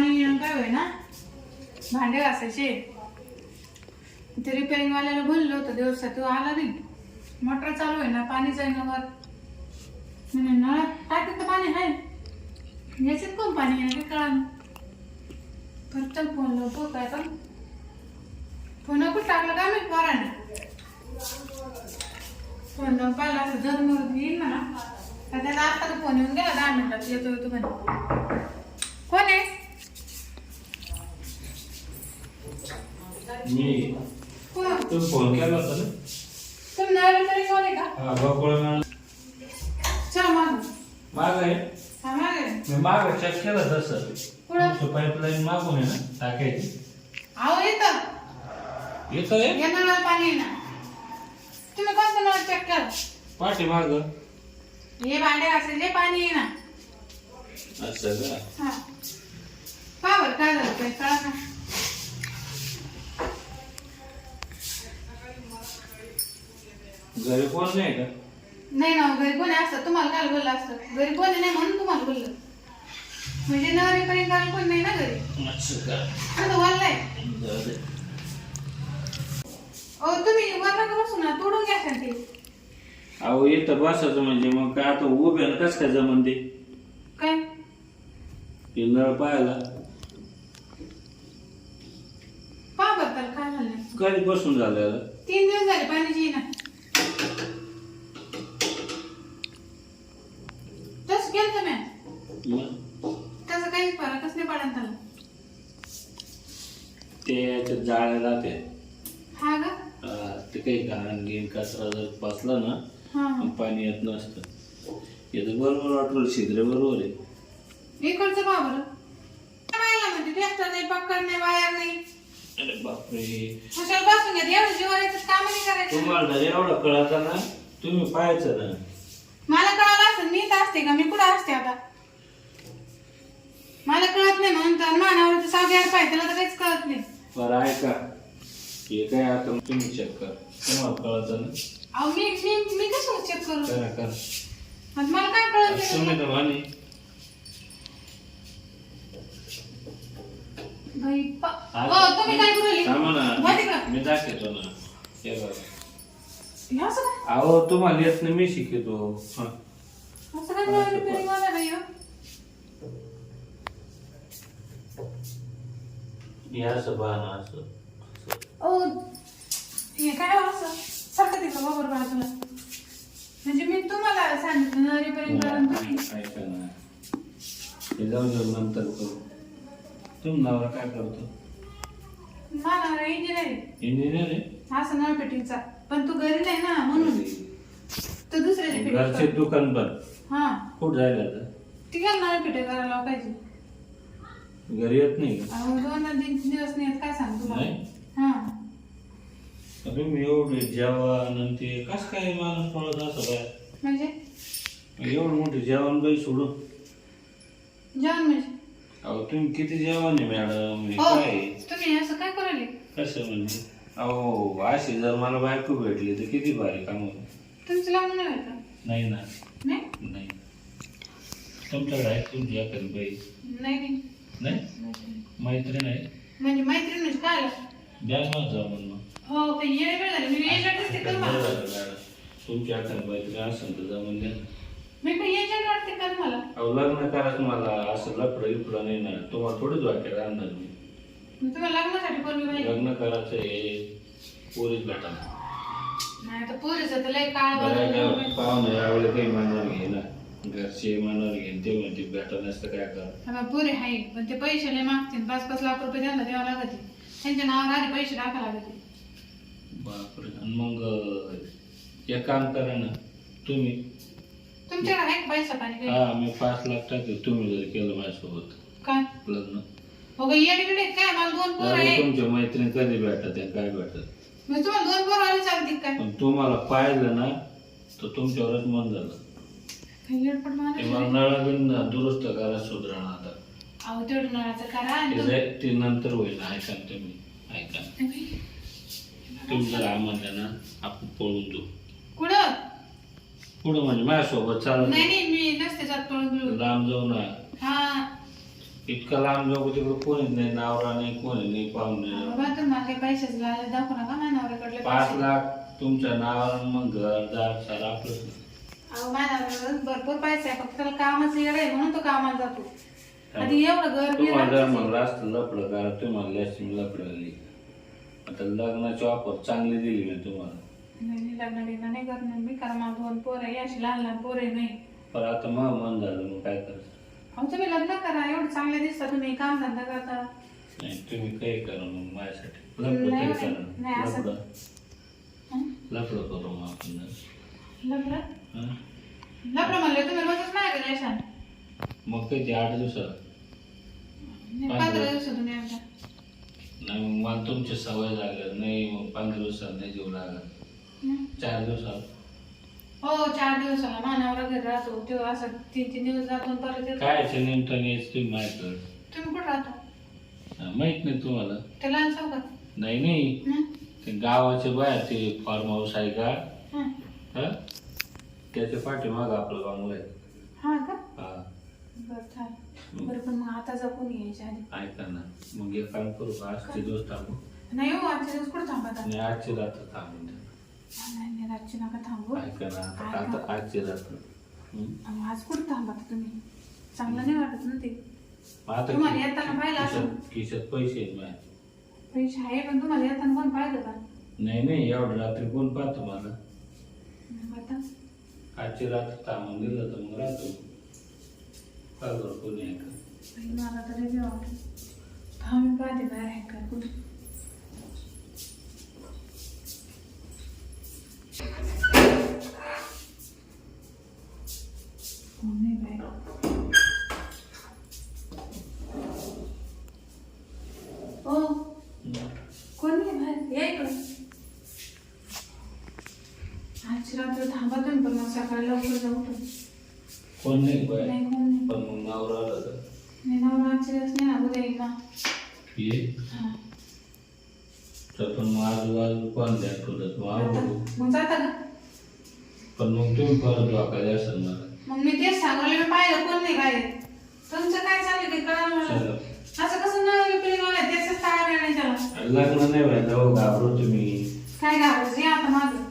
पाणी काय होय ना भांडे घासायचे ते रिपेअरिंग वाल्याला बोललो होतं दिवसा तो आला नाही मोटर चालू आहे ना पाणी जाईना वर म्हणे नळ टाकीत तर पाणी आहे याच्यात कोण पाणी आहे काय कळा परत फोन लावतो काय तर फोन कुठं टाकलं काय माहित पोराने फोन लावून पाहिला असं जर येईल म्हणा तर त्याला आता फोन येऊन गेला 10 मिनिटात येतो येतो म्हणे कोण आहे मी कोण तू फोन केला होता ना तुम नळ तरी कोण आहे का हा बकोळ चल माग आहे हा मागे मी माग चेक केला तसं कुठं पाईपलाईन मागून आहे ना टाकायची अहो येतं येतोय या नळाला पाणी आहे ना तुम्ही कोणतं नळ चेक केलं पाठी माग हे भांडे घासायचे पाणी आहे ना असं का हा का बरं काय झालं ते कळा ना घरी कोण नाही का नाही ना घरी कोणी असतं तुम्हाला काय बोललं असतं घरी कोणी नाही म्हणून तुम्हाला बोललं म्हणजे नवरी पर्यंत करायला कोणी नाही ना घरी असं का आता बोललाय जाऊ दे. ओ तुम्ही वरनं का बसू ना तोडून घ्या ते अहो येतं बसायचं म्हणजे मग काय आता उभे ना कस काय जमन ते काय ते नळ पाहायला पहा बरं त्याला काय झालं कधी बसून झालं 3 दिवस झाले पाण्याची ना तसं केलं तुम्ही त्याचा काहीच फरकच नाही पडत त्याला ते याच्यात जाळ्या राहते हा का ते काही घाण घेऊन कचरा जर बसला ना हा मग पाणी येत नसतं येतं बरोबर वाटलं छिद्रे बरोबर आहे इकडचं पहा बरं पाहिला म्हणजे ट्रॅक्टर नाही पक्कड नाही वायर नाही अरे बापरे कशाला बसून घेत एवढं जीवाचं काम नाही करायचं तुम्हाला जर एवढं कळतं ना तुम्ही पाहायचं ना मला कळलं असं मी तर असते का मी कुठं असते आता मला कळत नाही म्हणून तर मानावर सावग्याला पाहिजे त्याला तर काहीच कळत नाही बरं ऐका हे काय आता तुम्ही चेक कर तुम्हाला कळतं ना अहो मी कसं चेक करू करा करा आता मला काय कळत नाही तुम्ही तर म्हणे बाई तुम्ही काय करू थांबा ना माहिती का मी दाखवतो ना हे बघा हे असं काय अहो तुम्हाला येत नाही मी शिकतो हा असं काय मला रिपेअरिंग वाला बाई हो? हे असं बघा ना असं ओ हे काय हो असं सारखं तिथं बरोबर बाजूला म्हणजे मी तुम्हाला सांगितलं ना रिपेअरिंग करा तुम्ही ऐका ना हे जाऊ जाऊ नंतर करू तुम्ही नवरा काय करतो मला इंजिनिअरिंग इंजिनियर आहे असं नळ पेटीचा पण तू घरी नाही ना म्हणून तर दुसऱ्याची पेटी घरचे दुकान पण हा कुठं जायला आता ती काय नळ पेटी करायला पाहिजे घरी येत नाही का अहो 2-3 दिवस नाही येत, काय सांग तुला नाही हा अरे मी एवढे जेवण आणि ते कस काय माणूस पळत असं काय म्हणजे एवढं मोठे जेवण बाई सोडून जेवण म्हणजे अहो तुम्ही किती जेवण आहे मॅडम हे हो काय तुम्ही असं काय करायले कसं म्हणजे अहो अशी जर मला बायको भेटली तर किती भारी काम होईल तुमचं लग्न नाही व्हायचं नाही ना नाही नाही तुमच्याकडे आहे तुमची एखादी बाई नाही नाही. नाही मैत्रीण आहे म्हणजे मैत्रीण म्हणजे काय आलं? द्या मग जाऊ म्हणून हो काही येणे वेळ झाली मी एजंट असते तर मला तुमची एखादी मैत्रीण असेल तर जाऊन द्या मी काही एजंट वाटते का तुम्हाला अहो लग्न करायचं मला असं लफडं इफडं नाही ना तुम्हाला थोडीच वाटतं राहणार मी मग तुम्हाला लग्नासाठी पोरगी पाहिजे लग्न करायचं हे पोरीच भेटा नाही आता पोरीचं तर लय काळ बदललं. पाहुणे यावेळेला काही मानणार घे ना घरचे मानणार घेईन ते म्हणते भेटा नसतं काय कर आता पोरी आहे पण ते पैसे लय मागतील 5-5 लाख रुपये त्यांना द्यावं लागते त्यांच्या नावावर आधी पैसे टाकावं लागते बापरे आणि मग एक काम करा ना तुम्ही तुमच्याकडे आहे का पैसा पाणी काही? हा मी 5 लाख टाकेल तुम्ही जर केलं माझ्यासोबत काय लग्न हो काही येणे बिणे काय मला 2 पोरं आहे तुमच्या मैत्रीण कधी भेटत काय भेटत मी तुम्हाला 2 पोरं आली चालतील काय पण तुम्हाला पाहिलं ना तर तुमच्यावरच मन झालं काही येडपट ते माणूस मला नळा बिन दुरुस्त करा सुधारणा आता अहो तेवढं नळाचं करा आणि ते नंतर होईल ऐका ना तुम्ही ऐका तुम्ही जर म्हणलं ना आपण पळून देऊ कुठं पुढं म्हणजे माझ्यासोबत चालत नाही नाही मी नसते जात पळून बिळून लांब जाऊ ना हा इतकं लांब जाऊ तिकडे कोणीच नाही, नावरा नाही, कोणी नाही, पाहुणे नाही. बाबा तुम्हाला काही पैशाचं लालच दाखवू नका माझ्या नवऱ्याकडले 5 पैसे. लाख तुमच्या नावावर, मग घरदार सारा आपलंच. अहो माझ्या नवऱ्याकडे भरपूर पैसे आहे, फक्त त्याला कामाचं येड आहे म्हणून तो कामाला जातो. आधी एवढं घर तुम्हाला जर बिर म्हणलं असतं लफडं करा, तुम्हाला लक्ष्मी लफडली. आता लग्नाची ऑफर चांगली दिली मी तुम्हाला. नाही लग्न बिग्न नाही करणार मी, कारण मला 2 पोरं आहे, अशी लहान लहान पोरं आहे नाही. पण आता मग मन झालं, मग काय करायचं. अहो तुम्ही लग्न करा, एवढं चांगले दिसता तुम्ही, काम धंदा करता. नाही तुम्ही काही करा मग माझ्यासाठी. नाही, लफडं नाही, तरी नाही, असं- करा. हं? लफडं करू मग आपण. लग्न हं? लग्न म्हणले तुम्ही रोजच नाही का रेशन? मग काही 8 दिवसाला. 15 दिवसातून एकदा. नाही मग मला तुमची सवय लागेल नाही, मग 15 दिवसाला नाही जेवू लागेल. हं? 4 दिवसाला. हो 4 दिवसाला मानावर घरी राहतो तो, असं 3-3 दिवस जातो आणि परत येतो. काय निमताने यायचं तुम्ही माहिती. तुम्ही कुठं राहता? माहित नाही तुम्हाला. ते लहान चौकात. नाही ते गावाचे बाहेर ते फार्म हाऊस आहे का, हं. हा त्याच्या पाठीमाग आपलं बंगलं आहे. हा का? हा बरं चालेल. बरं पण मग आता जपून यायच्या आधी. ऐका ना, मग एक काम करू का, आजचे दिवस थांबू. नाही हो आजच्या दिवस कुठं थांबत आणि आजची रात्र थांबून द्या. नाही नाही रातची नका थांबू. ऐका ना, आता आजची रात्र. अहो, आज कुठं थांबत तुम्ही? चांगलं नाही वाटत ना ते. आता तुम्हाला येताना पाहिलं असं. खिशात पैसे आहेत माझ्या. पैसे आहे पण तुम्हाला येताना कोण पाहिलं का? नाही एवढं रात्री कोण पाहतो मला. आता आजची रात्र थांबून दिलं तर मग राहतो. काय करू कोणी ऐका. मला तर लय वाटत. थांब पाहते बाहेर आहे का कुठे. कोण नाही बाहेर. ओ कोण नाही बाहेर, या इकडं. आजची रात्र थांबा तुम्ही, पण मग सकाळी लवकर जाऊ पण. कोण नाही बाय. नाही कोण नाही. पण मग नवरा आला तर नाही नवरा आजच्या दिवस नाही ना, उद्या येईल ना. ये. हा. तर पण मग आजूबाजू कोण द्या तुझं मग आवडू. मग जाता का? पण मग तुम्ही परत धोका द्याल मला. मग मी तेच सांगले, मी पाहिलं कोण नाही बाहेर. तुमचं काय चालू ते कळा मला. चला. असं कसं न रिपेअरिंग होणार त्याच काय नाही त्याला. लग्न नाही व्हायचं, घाबरू तुम्ही. काय घाबरायचं या आता माझं.